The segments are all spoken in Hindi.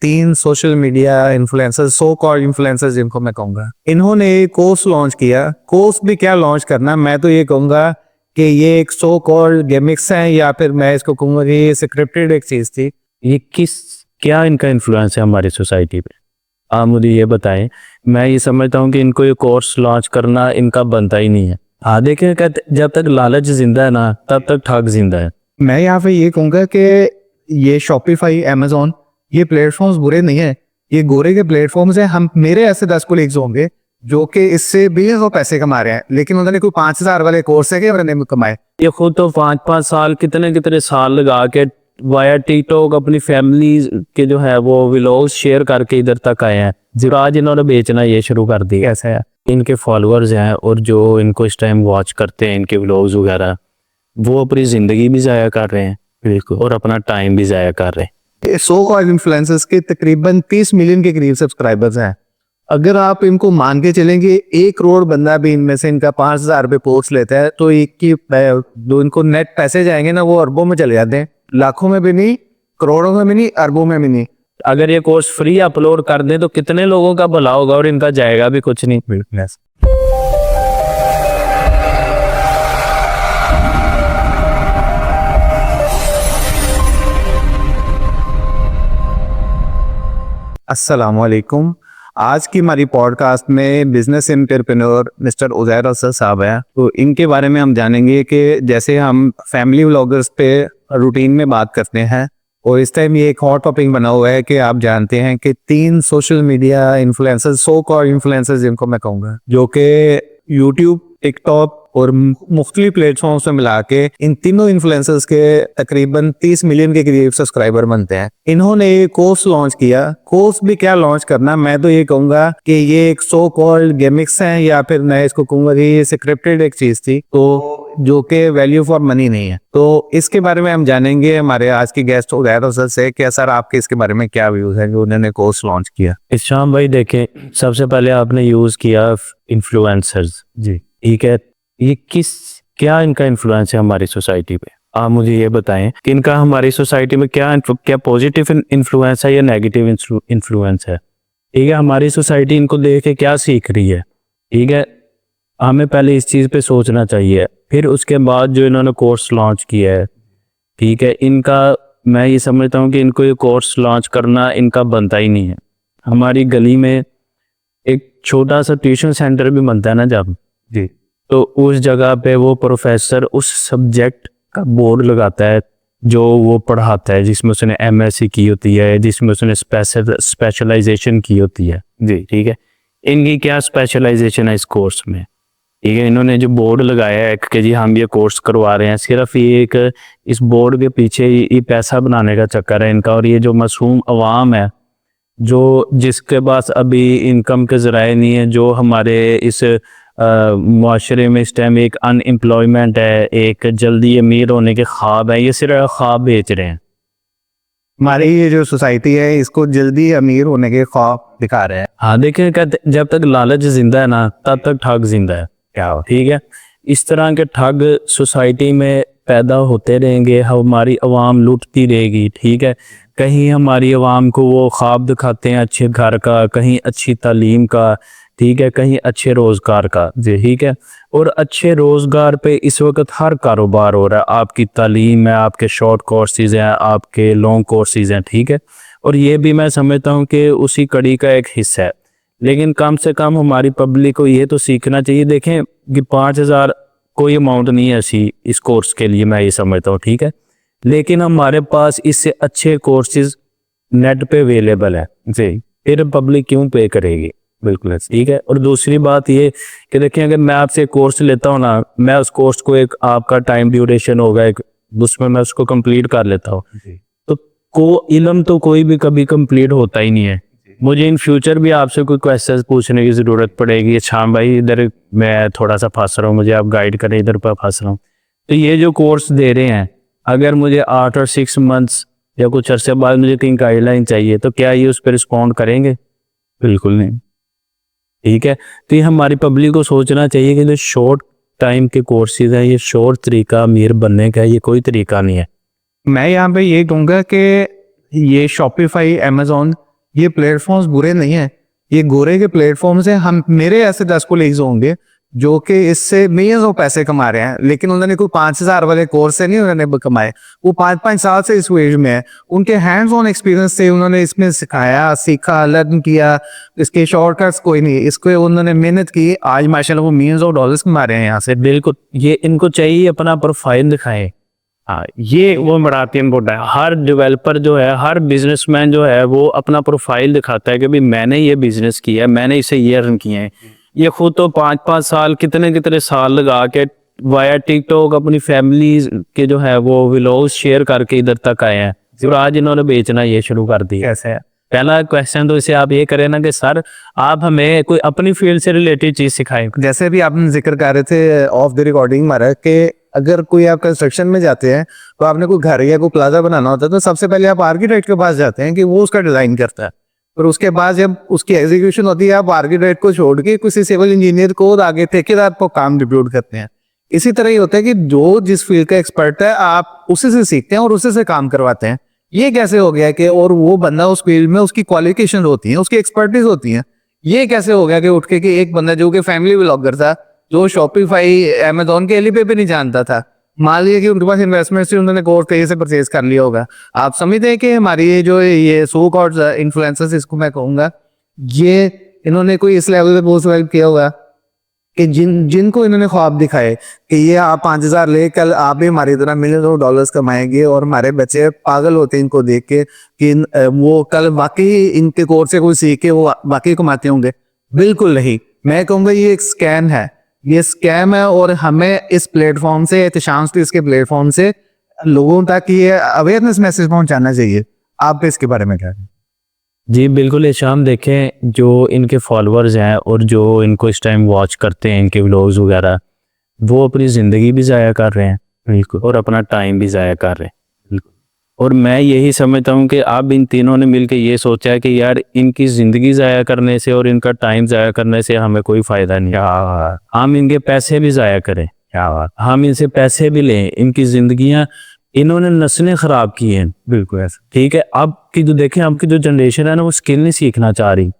तीन social media influencers, so called influencers जिनको मैं कहूँगा, इन्होंने एक कोर्स लॉन्च किया। कोर्स भी क्या लॉन्च करना, मैं तो ये कहूँगा कि ये एक सो कॉल्ड गिमिक्स है, या फिर मैं इसको कहूँगा कि ये स्क्रिप्टेड एक चीज़ थी। ये क्या इनका इन्फ्लुएंस है हमारी सोसाइटी पे, आप मुझे ये बताएं। मैं ये समझता हूँ कि इनको ये कोर्स लॉन्च करना इनका बनता ही नहीं है। हाँ देखें, कहते जब तक लालच जिंदा है ना, तब तक ठग जिंदा है। मैं यहाँ पे ये कहूँगा कि ये शॉपिफाई, अमेजोन, ये प्लेटफॉर्म्स बुरे नहीं है, ये गोरे के प्लेटफॉर्म्स हैं। हम मेरे ऐसे 10 कोलीग्स होंगे जो कि इससे बिलियंस ऑफ पैसे कमा रहे हैं, लेकिन उन्होंने कोई 5,000 वाले कोर्स है कि उन्होंने कमाए। ये खुद तो 5-5 साल, कितने साल लगा के वाया टिकटॉक अपनी फैमिली के जो है वो व्लॉग्स शेयर करके इधर तक आए हैं। जो आज इन्होंने बेचना ये शुरू कर दिया। ऐसा है, इनके फॉलोअर्स हैं और जो इनको इस टाइम वॉच करते हैं इनके व्लॉग्स वगैरह, वो अपनी ज़िंदगी भी ज़ाया कर रहे हैं बिल्कुल, और अपना टाइम भी ज़ाया कर रहे हैं। सो कॉल्ड इन्फ्लुएंसर्स के तकरीबन 30 मिलियन के करीब सब्सक्राइबर्स हैं। अगर आप इनको मान के चलेंगे 1 करोड़ बंदा भी इनमें से इनका 5,000 रुपये पोस्ट लेता है, तो एक की जो इनको नेट पैसे जाएंगे ना, वो अरबों में चले जाते हैं। लाखों में भी नहीं, करोड़ों में भी नहीं, अरबों में भी नहीं। अगर ये कोर्स फ्री अपलोड कर दें तो कितने लोगों का भला होगा, और इनका जाएगा भी कुछ नहीं। बिल्कुल। अस्सलामुअलैकुम। आज की हमारी पॉडकास्ट में business entrepreneur mister Uzair Asad साहब हैं। तो इनके बारे में हम जानेंगे कि जैसे हम फैमिली व्लॉगर्स पे रूटीन में बात करते हैं, और इस टाइम ये एक हॉट टॉपिक बना हुआ है कि आप जानते हैं कि 3 social media influencers, so called influencers जिनको मैं कहूँगा, जो कि यूट्यूब, टिकटॉक और मुख्तलिफ प्लेटफॉर्म्स में मिला के इन तीनों इन्फ्लुएंसर्स के तकरीबन 30 मिलियन के करीब सब्सक्राइबर बनते हैं। इन्होंने एक कोर्स लॉन्च किया। कोर्स भी क्या लॉन्च करना, मैं तो ये कहूंगा कि ये एक सो कॉल्ड गिमिक्स है, या फिर मैं इसको कहूंगा कि ये स्क्रिप्टेड एक चीज थी, तो जो कि वैल्यू फॉर मनी नहीं है। तो इसके बारे में हम जानेंगे हमारे आज के गेस्ट उज़ैर असद से कि सर आपके इसके बारे में क्या व्यूज है जो उन्होंने कोर्स लॉन्च किया। इस्हाम भाई देखें, सबसे पहले आपने यूज किया इन्फ्लुएंसर्स जी, ठीक है। ये क्या इनका इन्फ्लुएंस है हमारी सोसाइटी पे, आप मुझे ये बताएं कि इनका हमारी सोसाइटी में क्या पॉजिटिव इन्फ्लुएंस है या नेगेटिव इन्फ्लुएंस है। ठीक है, हमारी सोसाइटी इनको देख के क्या सीख रही है। ठीक है, हमें पहले इस चीज़ पे सोचना चाहिए, फिर उसके बाद जो इन्होंने कोर्स लॉन्च किया है, ठीक है, इनका मैं ये समझता हूँ कि इनको ये कोर्स लॉन्च करना इनका बनता ही नहीं है। हमारी गली में एक छोटा सा ट्यूशन सेंटर भी बनता है ना जब जी, तो उस जगह पे वो प्रोफेसर उस सब्जेक्ट का बोर्ड लगाता है जो वो पढ़ाता है, जिसमें उसने एमएससी की होती है, जिसमें उसने स्पेशलाइजेशन की होती है जी। ठीक है, इनकी क्या स्पेशलाइजेशन है इस कोर्स में। ठीक है, इन्होंने जो बोर्ड लगाया है कि जी हम ये कोर्स करवा रहे हैं, सिर्फ ये एक इस बोर्ड के पीछे ये पैसा बनाने का चक्कर है इनका। और ये जो मासूम अवाम है, जो जिसके पास अभी इनकम के ज़राए नहीं है, जो हमारे इस मुआशरे में इस टाइम एक अनएम्प्लॉयमेंट है, एक जल्दी अमीर होने के ख्वाब है, ये सिर्फ ख्वाब बेच रहे हैं। हमारी ये जो सोसाइटी है इसको जल्दी अमीर होने के ख्वाब दिखा रहे हैं। हाँ देखें, कहते जब तक लालच जिंदा है ना, तब तक ठग जिंदा है। क्या हो, ठीक है, इस तरह के ठग सोसाइटी में पैदा होते रहेंगे, हमारी अवाम लूटती रहेगी। ठीक है, कहीं हमारी अवाम को वो ख्वाब दिखाते हैं अच्छे घर का, कहीं अच्छी तालीम का, ठीक है, कहीं अच्छे रोज़गार का जी। ठीक है, और अच्छे रोज़गार पे इस वक्त हर कारोबार हो रहा है। आपकी तालीम है, आपके शॉर्ट कोर्सेज हैं, आपके लॉन्ग कोर्सेज हैं। ठीक है, और ये भी मैं समझता हूँ कि उसी कड़ी का एक हिस्सा है। लेकिन कम से कम हमारी पब्लिक को ये तो सीखना चाहिए। देखें कि 5,000 कोई अमाउंट नहीं है ऐसी इस कोर्स के लिए, मैं ये समझता हूँ। ठीक है, लेकिन हमारे पास इससे अच्छे कोर्सेज नेट पे अवेलेबल है जी, फिर पब्लिक क्यों पे करेगी। बिल्कुल ठीक है। और दूसरी बात ये कि देखिए, अगर मैं आपसे कोर्स लेता हूँ ना, मैं उस कोर्स को एक आपका टाइम ड्यूरेशन होगा एक, उसमें मैं उसको कंप्लीट कर लेता हूँ, तो इल्म तो कोई भी कभी कंप्लीट होता ही नहीं है। मुझे इन फ्यूचर भी आपसे कोई क्वेश्चन पूछने की ज़रूरत पड़ेगी, अच्छा भाई इधर मैं थोड़ा सा फंस रहा हूँ, मुझे आप गाइड करें, इधर पर फंस रहा हूँ। तो ये जो कोर्स दे रहे हैं, अगर मुझे 8 और 6 मंथ्स या कुछ अरसे बाद मुझे कहीं गाइडलाइन चाहिए, तो क्या ये उस पर रिस्पॉन्ड करेंगे? बिल्कुल नहीं। ठीक है, तो ये हमारी पब्लिक को सोचना चाहिए कि जो शॉर्ट टाइम के कोर्सेज हैं, ये शॉर्ट तरीका अमीर बनने का ये कोई तरीका नहीं है। मैं यहाँ पे ये कहूँगा कि ये शॉपिफाई, अमेजोन, ये प्लेटफॉर्म्स बुरे नहीं है, ये गोरे के प्लेटफॉर्म से हम, मेरे ऐसे 10 कोलीग्स होंगे जो कि इससे मिलियंस ऑफ पैसे कमा रहे हैं, लेकिन उन्होंने कोई 5,000 वाले कोर्स से नहीं उन्होंने कमाए। वो 5-5 साल से इस फील्ड में है, उनके हैंड्स ऑन एक्सपीरियंस से उन्होंने इसमें सिखाया, सीखा, लर्न किया। इसके शॉर्टकट्स कोई नहीं, इसको उन्होंने मेहनत की, आज माशाल्लाह वो मिलियंस ऑफ डॉलर्स कमा रहे हैं यहाँ से। बिल्कुल, ये इनको चाहिए अपना प्रोफाइल दिखाएं। हाँ, ये वो बड़ा इम्पोर्टेंट है। हर डेवलपर जो है, हर बिजनेसमैन जो है, वो अपना प्रोफाइल दिखाता है कि भाई मैंने ये बिजनेस किया है, मैंने इसे ये अर्न किए हैं। ये खुद तो 5-5 साल, कितने साल लगा के वाया टिकटॉक अपनी फैमिली के जो है वो व्लॉग्स शेयर करके इधर तक आए हैं, और आज इन्होंने बेचना ये शुरू कर दिया। कैसे है? पहला क्वेश्चन तो इसे आप ये करें ना कि सर आप हमें कोई अपनी फील्ड से रिलेटेड चीज सिखाएं। जैसे भी आपने जिक्र कर रहे थे ऑफ द रिकॉर्डिंग हमारा, कि अगर कोई आप कंस्ट्रक्शन में जाते हैं तो आपने कोई घर या कोई प्लाजा बनाना होता है तो सबसे पहले आप आर्किटेक्ट के पास जाते हैं कि वो उसका डिजाइन करता है, और उसके बाद जब उसकी एग्जीक्यूशन होती है आप आर्किटेक्ट को छोड़ के किसी सिविल इंजीनियर को आगे ठेकेदार को काम डिप्यूट करते हैं। इसी तरह ही होता है कि जो जिस फील्ड का एक्सपर्ट है आप उसी से सीखते हैं और उसी से काम करवाते हैं। ये कैसे हो गया कि, और वो बंदा उस फील्ड में उसकी क्वालिफिकेशन होती है, उसकी एक्सपर्टीज होती है, ये कैसे हो गया कि उठ के कि एक बंदा जो कि फैमिली व्लॉगर था, जो शॉपिफाई, अमेजोन के एलिपे पे नहीं जानता था, मान लिया कि उनके पास इन्वेस्टमेंट से उन्होंने कोर्स कहीं से परचेज कर लिया होगा। आप समझते हैं कि हमारी ये जो ये सो कॉल्ड इन्फ्लुएंसर्स, इसको मैं कहूंगा, ये इन्होंने कोई इस लेवल पे पोस्ट किया होगा कि जिनको इन्होंने ख्वाब दिखाए कि ये आप 5,000 ले, कल आप भी हमारी तरह मिलियन ऑफ डॉलर्स कमाएंगे, और हमारे बच्चे पागल होते हैं इनको देख के कि वो कल वाकई इनके कोर्स से कोई सीख के वो वाकई कमाते होंगे। बिल्कुल नहीं, मैं कहूँगा ये एक स्कैम है, ये स्कैम है। और हमें इस प्लेटफॉर्म से, एहतशाम इसके प्लेटफॉर्म से लोगों तक ये अवेयरनेस मैसेज पहुंचाना चाहिए। आप इसके बारे में क्या कहें? जी बिल्कुल, ये शाम देखें जो इनके फॉलोअर्स हैं और जो इनको इस टाइम वॉच करते हैं इनके व्लॉग्स वगैरह, वो अपनी ज़िंदगी भी ज़ाया कर रहे हैं बिल्कुल, और अपना टाइम भी ज़ाया कर रहे हैं बिल्कुल। और मैं यही समझता हूँ कि अब इन तीनों ने मिलकर ये सोचा है कि यार इनकी ज़िंदगी ज़ाया करने से और इनका टाइम ज़ाया करने से हमें कोई फ़ायदा नहीं है। हम इनके पैसे भी ज़ाया करें, क्या बात, हम इनसे पैसे भी लें, इनकी ज़िंदगियाँ, इन्होंने नस्लें खराब की हैं बिल्कुल ऐसा। ठीक है, अब की जो देखें, अब की जो जनरेशन है ना, वो स्किल नहीं सीखना चाह रही।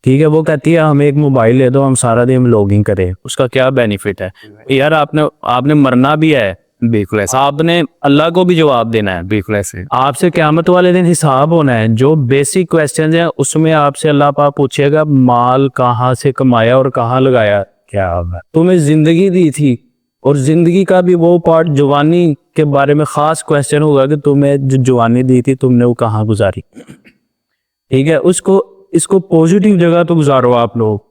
ठीक है, वो कहती है हमें एक मोबाइल ले दो, हम सारा दिन लॉगिंग करें, उसका क्या बेनिफिट है यार? आपने मरना भी है बिल्कुल ऐसा, आपने अल्लाह को भी जवाब देना है बिल्कुल ऐसे, आपसे क़यामत वाले दिन हिसाब होना है। जो बेसिक क्वेश्चन है उसमें आपसे अल्लाह पाक पूछेगा माल कहाँ से कमाया और कहाँ लगाया, क्या तुम्हें जिंदगी दी थी, और जिंदगी का भी वो पार्ट, जवानी के बारे में खास क्वेश्चन होगा कि तुम्हें जो जवानी दी थी तुमने वो कहाँ गुजारी। ठीक है, इसको पॉजिटिव जगह तो गुजारो आप लोग,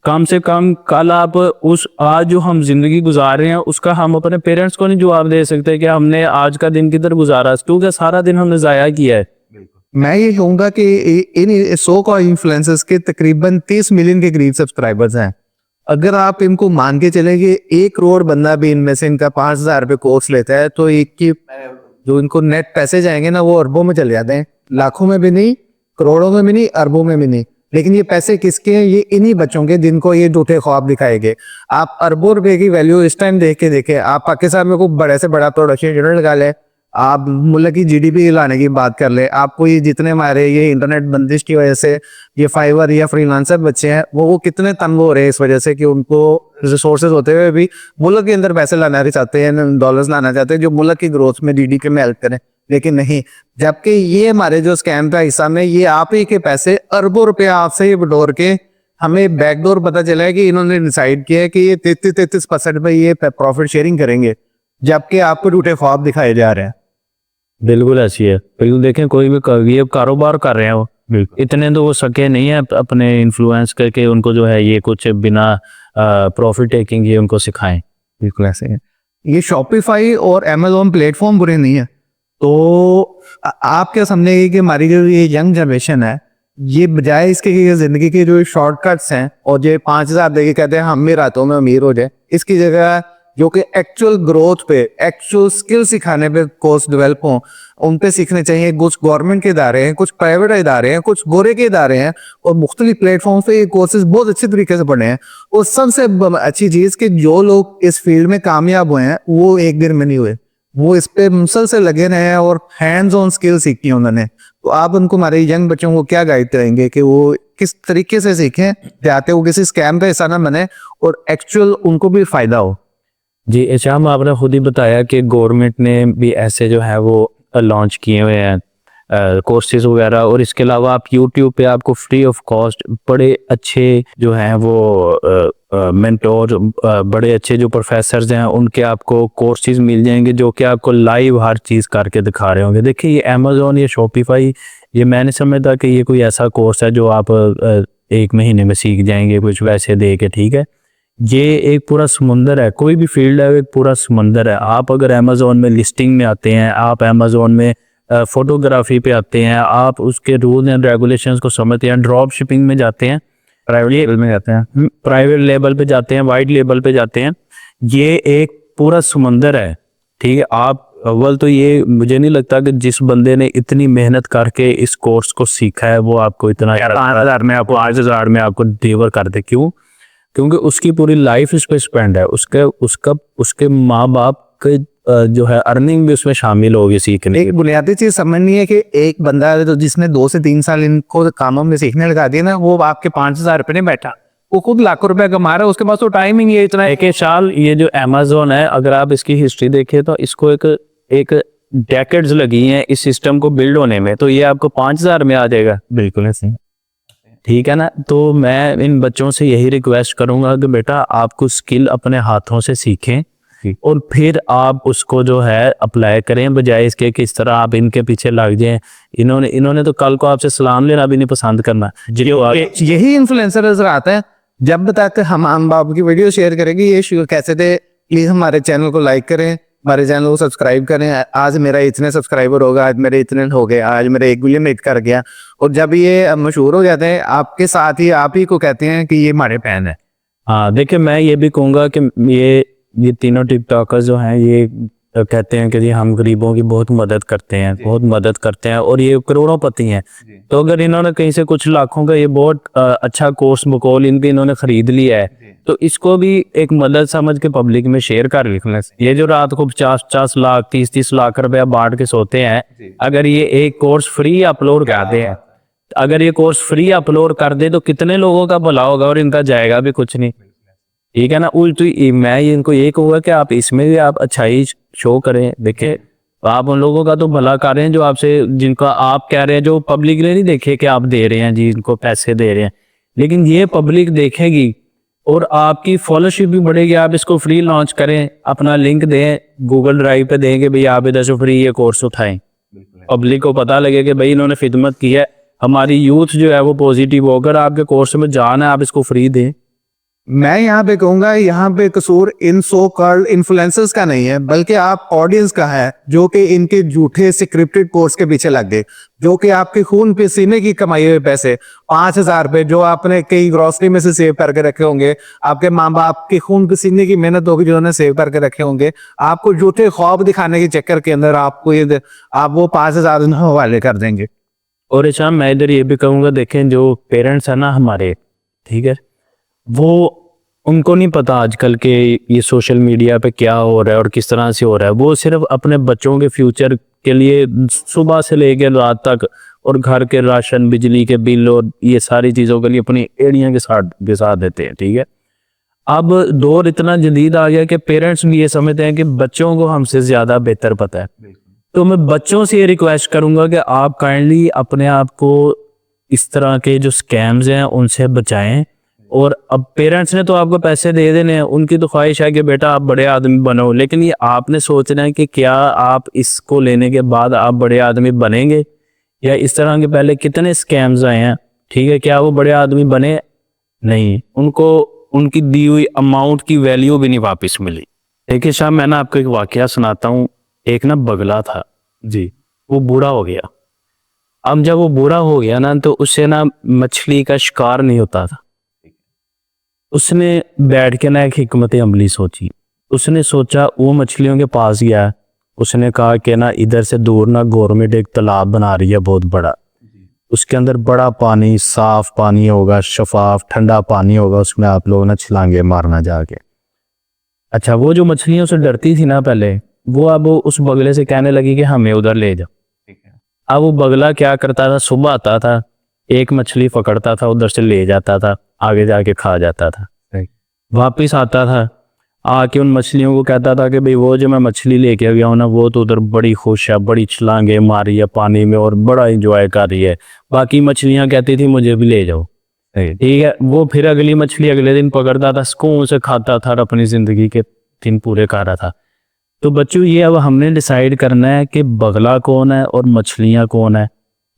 कम से कम कल आप उस आज जो हम जिंदगी गुजार रहे हैं उसका हम अपने पेरेंट्स को नहीं जवाब दे सकते कि हमने आज का दिन किधर गुजारा, क्योंकि सारा दिन हमने जाया किया है। मैं ये कहूंगा कि इन सो कॉल्ड इन्फ्लुएंसर्स के तकरीबन 30 मिलियन के करीब सब्सक्राइबर्स हैं। अगर आप इनको मान के चले कि 1 करोड़ बंदा भी इनमें से इनका 5,000 रुपये कोर्स लेता है, तो एक की जो इनको नेट पैसे जाएंगे ना, वो अरबों में चले जाते हैं, लाखों में भी नहीं, करोड़ों में भी नहीं, अरबों में भी नहीं। लेकिन ये पैसे किसके हैं? ये इन्हीं बच्चों के जिनको ये झूठे ख्वाब दिखाएंगे। आप अरबों रुपए की वैल्यू इस टाइम देख के देखें, आप पाकिस्तान में कोई बड़े से बड़ा प्रोडक्शन यूनिट लगा ले, आप मुल्क की जीडीपी लाने की बात कर ले, आपको ये जितने हमारे ये इंटरनेट बंदिश की वजह से ये फाइवर या फ्रीलांसर बच्चे हैं, वो कितने तंग हो रहे हैं इस वजह से कि उनको रिसोर्सेज होते हुए भी मुल्क के अंदर पैसे लाना चाहते हैं, डॉलर्स लाना चाहते हैं जो मुल्क की ग्रोथ में, जीडीपी में हेल्प करें, लेकिन नहीं। जबकि ये हमारे जो स्कैम का हिस्सा में ये आप ही के पैसे अरबों रुपया आपसे ही बटोर के, हमें बैकडोर पता चला है कि इन्होंने डिसाइड किया है कि ये 33% में ये प्रॉफिट शेयरिंग करेंगे, जबकि आपको झूठे ख्वाब दिखाए जा रहे हैं। बिल्कुल ऐसी है, बिल्कुल देखें कोई भी ये कारोबार कर रहे हैं वो, इतने तो वो सके नहीं है अपने इन्फ्लुएंस करके उनको जो है ये कुछ बिना प्रॉफिट टेकिंग ये उनको सिखाएं। बिल्कुल ऐसे है। ये शॉपिफाई और अमेजोन प्लेटफॉर्म बुरे नहीं है, तो आप क्या समझेंगे कि हमारी जो ये यंग जनरेशन है, ये बजाय इसके कि जिंदगी के जो शॉर्टकट्स हैं और ये 5,000 देके कहते हैं हम भी रातों में अमीर हो जाए, इसकी जगह जो कि एक्चुअल ग्रोथ पे, एक्चुअल स्किल सिखाने पे कोर्स डेवलप हों, उन पे सीखने चाहिए। कुछ गवर्नमेंट के इदारे हैं, कुछ प्राइवेट इदारे हैं, कुछ गोरे के इदारे हैं, और मुख्तलिफ प्लेटफॉर्म पे ये कोर्सेज बहुत अच्छे तरीके से पढ़े हैं। और सबसे अच्छी चीज कि जो लोग इस फील्ड में कामयाब हुए हैं वो एक दिन में नहीं हुए, वो इस पे मुसलसल लगे रहे हैं और हैंड्स ऑन स्किल सीखी है उन्होंने। तो आप उनको, हमारे यंग बच्चों को क्या गाइड करेंगे कि वो किस तरीके से सीखें जाते वो किसी स्कैम का हिस्सा ना बने और एक्चुअल उनको भी फायदा हो? जी इशाम, आपने खुद ही बताया कि गवर्नमेंट ने भी ऐसे जो है वो लॉन्च किए हुए हैं कोर्सेज वगैरह, और इसके अलावा आप यूट्यूब पे आपको फ्री ऑफ कॉस्ट बड़े अच्छे जो हैं वो मेंटोर, बड़े अच्छे जो प्रोफेसर्स हैं उनके आपको कोर्सेज मिल जाएंगे जो कि आपको लाइव हर चीज़ करके दिखा रहे होंगे। देखिए ये अमेज़ोन, ये शॉपिफाई, ये मैं नहीं समझता कि ये कोई ऐसा कोर्स है जो आप 1 महीने में सीख जाएंगे कुछ वैसे दे के, ठीक है। ये एक पूरा समुंदर है, कोई भी फील्ड है एक पूरा समुंदर है। आप अगर अमेज़ोन में लिस्टिंग में आते हैं, आप अमेज़ोन में फोटोग्राफी पे आते हैं, आप उसके रूल एंड रेगुलेशंस को समझते हैं, ड्रॉप शिपिंग में जाते हैं, प्राइवेट लेवल में जाते हैं, प्राइवेट लेवल पे जाते हैं, वाइड लेवल पे जाते हैं, ये एक पूरा समंदर है, ठीक है। आप अव्वल तो ये मुझे नहीं लगता कि जिस बंदे ने इतनी मेहनत करके इस कोर्स को सीखा है वो आपको इतना 5,000 में, आपको 8,000 में आपको डिलीवर कर दे। क्यों? क्योंकि उसकी पूरी लाइफ इस पे स्पेंड है, उसके माँ बाप के जो है अर्निंग भी उसमें शामिल होगी सीखने की। एक बुनियादी चीज समझनी है कि एक बंदा है तो जिसने 2 से 3 साल इनको कामों में सीखने लगा दिया ना, वो आपके 5,000 रुपये नहीं बैठा, वो खुद लाखों रुपए कमा रहा है, उसके पास तो टाइम ही नहीं है इतना। एक साल ये जो अमेज़न है, अगर आप इसकी हिस्ट्री देखें तो इसको एक डेकेड्स लगी हैं इस सिस्टम को बिल्ड होने में, तो ये आपको 5,000 में आ जाएगा। बिल्कुल ऐसे, ठीक है ना। तो मैं इन बच्चों से यही रिक्वेस्ट करूंगा कि बेटा आपको स्किल अपने हाथों से सीखें और फिर आप उसको जो है अप्लाई करें, बजाय इसके कि इस तरह आप इनके पीछे लग जाएं। इन्होंने तो कल को आपसे सलाम लेना भी नहीं पसंद करना। यही इन्फ्लुएंसर नजर आता है, जब तक हम बाप की वीडियो शेयर करेंगे ये कैसे थे, प्लीज हमारे चैनल को लाइक करें, हमारे चैनल को सब्सक्राइब करें। आज मेरा इतने सब्सक्राइबर होगा, आज मेरे इतने हो गए, आज मेरे 1 मिलियन हिट कर गया। और जब ये मशहूर हो जाते हैं आपके साथ ही आप ही को कहते हैं कि ये हमारे फैन है। हाँ देखिए, मैं ये भी कहूँगा कि ये तीनों टिकटॉकर्स जो हैं ये कहते हैं कि जी हम गरीबों की बहुत मदद करते हैं, बहुत मदद करते हैं, और ये करोड़ोंपति हैं। तो अगर इन्होंने कहीं से कुछ लाखों का ये बहुत अच्छा कोर्स बकौल इनके इन्होंने खरीद लिया है, तो इसको भी एक मदद समझ के पब्लिक में शेयर कर लिखना। ये जो रात को 50-50 लाख 30-30 लाख रुपया बांट के सोते हैं, अगर ये एक कोर्स फ्री अपलोड कर दे, अगर ये कोर्स फ्री अपलोड कर दे तो कितने लोगों का भला होगा और इनका जाएगा भी कुछ नहीं, ठीक है ना। उल्टी मैं इनको ये कहूँगा कि आप इसमें भी आप अच्छाई शो करें। देखिए आप उन लोगों का तो भला कर रहे हैं जो आपसे, जिनका आप कह रहे हैं, जो पब्लिक ने नहीं देखे कि आप दे रहे हैं जी, इनको पैसे दे रहे हैं, लेकिन ये पब्लिक देखेगी और आपकी फॉलोशिप भी बढ़ेगी। आप इसको फ्री लॉन्च करें, अपना लिंक दें, गूगल ड्राइव पे देंगे भाई आप इधर से फ्री ये कोर्स उठाएं, पब्लिक को पता लगे कि भाई इन्होंने खिदमत की है, हमारी यूथ जो है वो पॉजिटिव होकर आपके कोर्स में जाना है, आप इसको फ्री दें। मैं यहाँ पे कहूंगा, यहाँ पे कसूर इन सो कॉल्ड इन्फ्लुएंसर्स का नहीं है, बल्कि आप ऑडियंस का है जो कि इनके झूठे स्क्रिप्टेड कोर्स के पीछे लग गए, जो कि आपके खून पसीने की कमाई हुए पैसे 5,000 रुपए जो आपने कई ग्रोसरी में से सेव करके रखे होंगे, आपके माँ बाप के खून पसीने की मेहनत होगी जो उन्होंने सेव करके रखे होंगे, आपको झूठे ख्वाब दिखाने के चक्कर के अंदर आपको ये आप वो 5,000 हवाले कर देंगे। और अच्छा मैं इधर ये भी कहूँगा, देखें जो पेरेंट्स है ना हमारे, ठीक है, वो उनको नहीं पता आजकल के ये सोशल मीडिया पे क्या हो रहा है और किस तरह से हो रहा है। वो सिर्फ अपने बच्चों के फ्यूचर के लिए सुबह से लेकर रात तक और घर के राशन, बिजली के बिल और ये सारी चीज़ों के लिए अपनी एड़ियाँ के साथ देते हैं, ठीक है। अब दौर इतना जदीद आ गया कि पेरेंट्स भी ये समझते हैं कि बच्चों को हमसे ज़्यादा बेहतर पता है। तो मैं बच्चों से ये रिक्वेस्ट करूँगा कि आप काइंडली अपने आप को इस तरह के जो स्कैम्स हैं उनसे बचाएं। और अब पेरेंट्स ने तो आपको पैसे दे देने हैं, उनकी तो ख्वाहिश है कि बेटा आप बड़े आदमी बनो, लेकिन ये आपने सोचना है कि क्या आप इसको लेने के बाद आप बड़े आदमी बनेंगे, या इस तरह के पहले कितने स्कैम्स आए हैं, ठीक है, क्या वो बड़े आदमी बने? नहीं, उनको उनकी दी हुई अमाउंट की वैल्यू भी नहीं वापस मिली। देखिए शाह, मैं ना आपको एक वाकया सुनाता हूँ। एक ना बगला था जी, वो बूढ़ा हो गया। अब जब वो बूढ़ा हो गया ना, तो उससे ना मछली का शिकार नहीं होता था। उसने बैठ के ना एक हिकमत अमली सोची। उसने सोचा, वो मछलियों के पास गया, उसने कहा कि ना इधर से दूर ना गवर्नमेंट एक तालाब बना रही है बहुत बड़ा, उसके अंदर बड़ा पानी, साफ पानी होगा, शफाफ ठंडा पानी होगा, उसमें आप लोग ना छलांगे मारना जाके। अच्छा, वो जो मछलियां उसे डरती थी ना पहले, वो अब उस बगले से कहने लगी कि हमें उधर ले जाओ। अब वो बगला क्या करता था, सुबह आता था, एक मछली पकड़ता था, उधर से ले जाता था, आगे जाके खा जाता था। वापिस आता था, आके उन मछलियों को कहता था कि भाई वो जो मैं मछली लेके गया हूँ ना, वो तो उधर बड़ी खुश है, बड़ी छलांगे मारी है पानी में और बड़ा एंजॉय कर रही है। बाकी मछलियाँ कहती थी मुझे भी ले जाओ। ठीक है, वो फिर अगली मछली अगले दिन पकड़ता था, सुकून से खाता था और अपनी जिंदगी के दिन पूरे कर रहा था। तो बच्चों, ये अब हमने डिसाइड करना है कि बगला कौन है और मछलियाँ कौन है,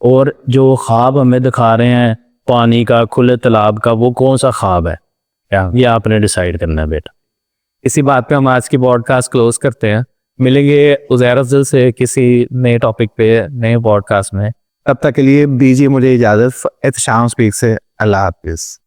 और जो ख्वाब हमें दिखा रहे हैं पानी का, खुले तालाब का, वो कौन सा ख्वाब है, क्या ये आपने डिसाइड करना है बेटा। इसी बात पे हम आज की पॉडकास्ट क्लोज करते हैं। मिलेंगे उज़ैर अफजल से किसी नए टॉपिक पे, नए पॉडकास्ट में। तब तक के लिए दीजिए मुझे इजाज़त। एहतशाम स्पीक से। अल्लाह हाफिज़।